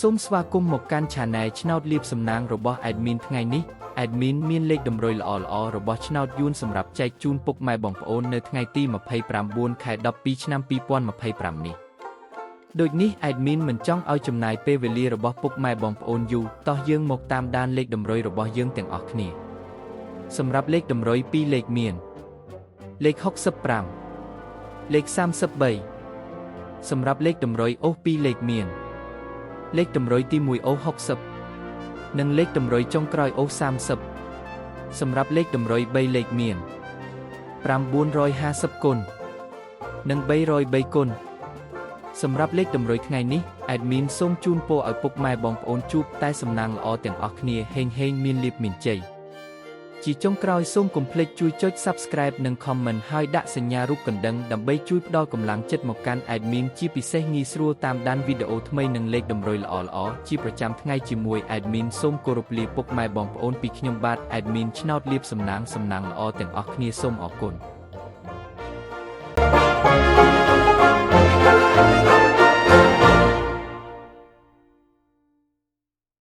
សូមស្វាគមន៍មកកាន់ Channel ឆ្នោតលាភសំណាងរបស់ Admin ថ្ងៃនេះ Admin មានលេខតម្រុយល្អៗរបស់ឆ្នោតយួនសម្រាប់ចែកជូនពុកម៉ែបងប្អូននៅថ្ងៃទី29 ខែ 12 ឆ្នាំ 2025 នេះដូចនេះ Admin មិនចង់ឲ្យចំណាយពេលវេលារបស់ពុកម៉ែបងប្អូនយូរតោះយើងមកតាមដានលេខតម្រុយរបស់យើងទាំងអស់គ្នាសម្រាប់លេខតម្រុយ2លេខមានលេខ65លេខ33សម្រាប់លេខតម្រុយអូស2លេខមានលេខតម្រុយទី1អូស60និងលេខតម្រុយចុងក្រោយអូស30សម្រាប់លេខតម្រុយ3លេខមាន950គុណនិង303គុណសម្រាប់លេខតម្រុយថ្ងៃនេះ Admin សូមជូនពរឲ្យពុកម៉ែបងប្អូនជួបតែសំណាងល្អទាំងអស់គ្នាហេងមានលាភមានជ័យជាចុងក្រោយសូមកុំភ្លេចជួយចុច Subscribe និង Comment ហើយដាក់សញ្ញារូបកណ្ដឹងដើម្បីជួយផ្ដល់កម្លាំងចិត្តមកកាន់ Admin ជាពិសេសងាយស្រួលតាមដានវីដេអូថ្មីនិងលេខតម្រុយល្អៗជាប្រចាំថ្ងៃជាមួយ Admin សូមគោរពលាពុកម៉ែបងប្អូនពីខ្ញុំបាទ Admin ឆ្នោតលាភសំណាងល្អទាំងអស់គ្នាសូមអរគុណ